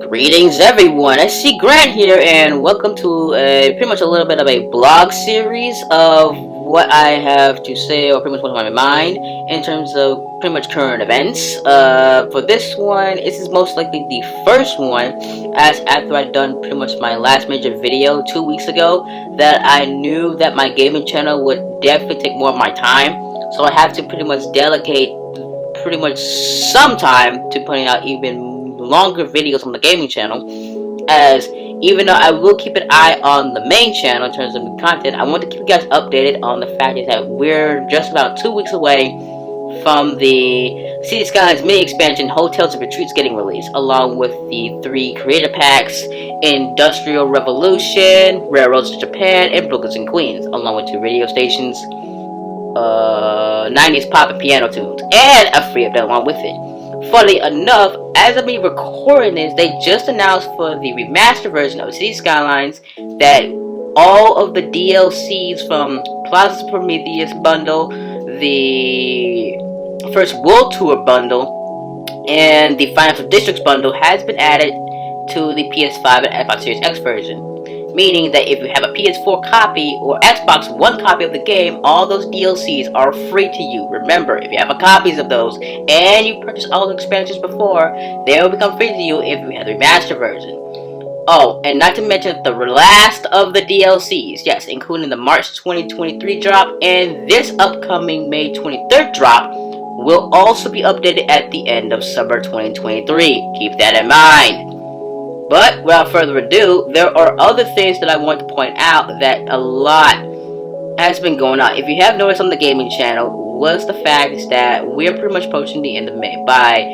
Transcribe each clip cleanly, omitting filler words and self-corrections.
Greetings everyone, it's Grant here and welcome to pretty much a little bit of a blog series of what I have to say or pretty much what's on my mind in terms of pretty much current events. For this one, this is most likely the first one as after I'd done pretty much my last major video 2 weeks ago that I knew that my gaming channel would definitely take more of my time, so I have to pretty much delegate pretty much some time to putting out even longer videos on the gaming channel, as even though I will keep an eye on the main channel in terms of new content, I want to keep you guys updated on the fact that we're just about 2 weeks away from the Cities Skylines mini expansion Hotels and Retreats getting released, along with the 3 creator packs, Industrial Revolution, Railroads to Japan, and Brookings and Queens, along with 2 radio stations, 90s pop and piano tunes, and a free update along with it. Funny enough, as of me recording this, they just announced for the remastered version of Cities Skylines that all of the DLCs from Plaza's Prometheus bundle, the first World Tour bundle, and the Financial Districts bundle has been added to the PS5 and Xbox Series X version. Meaning that if you have a PS4 copy or Xbox One copy of the game, all those DLCs are free to you. Remember, if you have copies of those and you purchased all the expansions before, they will become free to you if you have the remastered version. Oh, and not to mention the last of the DLCs, yes, including the March 2023 drop and this upcoming May 23rd drop, will also be updated at the end of summer 2023. Keep that in mind. But without further ado, there are other things that I want to point out that a lot has been going on. If you have noticed on the gaming channel, was the fact is that we're pretty much approaching the end of May. By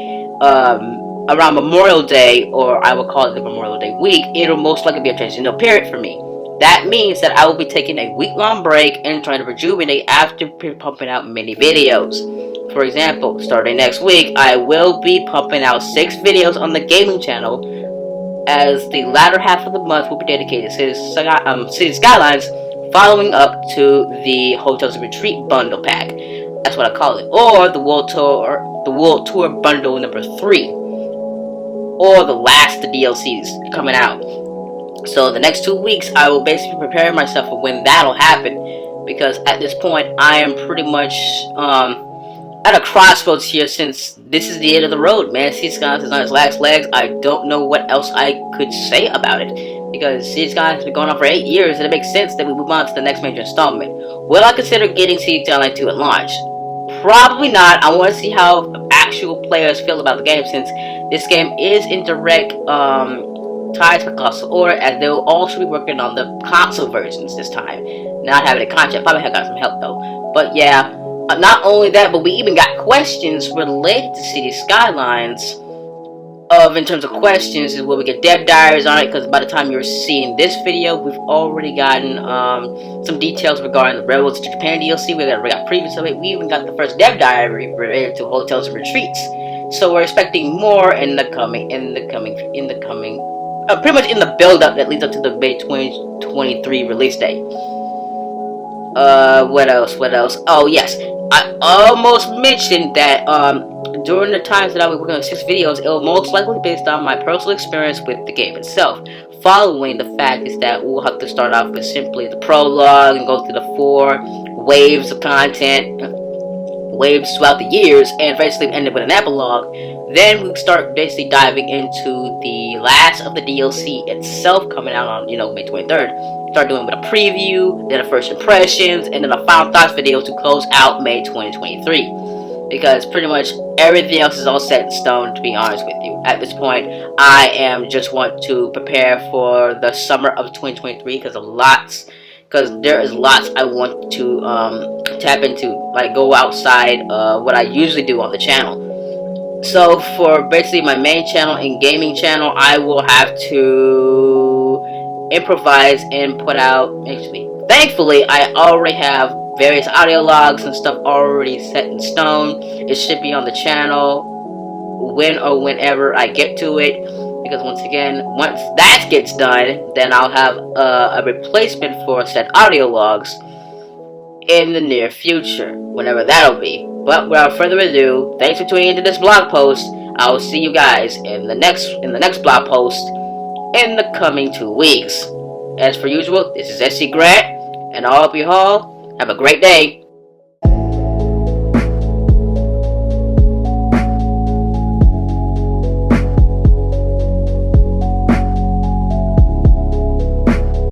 around Memorial Day, or I will call it the Memorial Day week, it'll most likely be a transitional period for me. That means that I will be taking a week-long break and trying to rejuvenate after pumping out mini videos. For example, starting next week, I will be pumping out 6 videos on the gaming channel, as the latter half of the month will be dedicated to Cities Skylines, following up to the Hotels and Retreat bundle pack. That's what I call it, or the World Tour bundle number 3, or the last of the DLCs coming out. So the next 2 weeks, I will basically prepare myself for when that'll happen, because at this point, I am pretty much at a crossroads here, since this is the end of the road, man. Cities Skylines is on its last legs. I don't know what else I could say about it, because Cities Skylines has been going on for 8 years, and it makes sense that we move on to the next major installment. Will I consider getting Cities Skylines 2 at launch? Probably not. I want to see how actual players feel about the game, since this game is in direct ties with console order, as they will also be working on the console versions this time. Not having a contract, probably have got some help though. But yeah. Not only that, but we even got questions related to Cities Skylines. In terms of questions, is where we get dev diaries on it, because by the time you're seeing this video, we've already gotten some details regarding the Railroads to Japan DLC. We got previews of it. We even got the first dev diary related to Hotels and Retreats. So we're expecting more in the coming, pretty much in the build-up that leads up to the May 2023 release date. What else? Oh, yes. I almost mentioned that, during the times that I was working on 6 videos, it will most likely be based on my personal experience with the game itself. Following the fact is that we'll have to start off with simply the prologue and go through the 4 waves of content, waves throughout the years, and basically end up with an epilogue. Then we start basically diving into the last of the DLC itself, coming out on, May 23rd. Start doing with a preview, then a first impressions, and then a final thoughts video to close out May 2023. Because pretty much everything else is all set in stone, to be honest with you. At this point, I am just want to prepare for the summer of 2023, because there is lots I want to tap into, like go outside what I usually do on the channel. So for basically my main channel and gaming channel, I will have to improvise and put out, actually, thankfully I already have various audio logs and stuff already set in stone. It should be on the channel when or whenever I get to it, because once that gets done, then I'll have a replacement for said audio logs in the near future, whenever that'll be. But without further ado, thanks for tuning into this blog post. I will see you guys in the next blog post in the coming 2 weeks. As per usual, this is SC Grant, and I hope you all have a great day.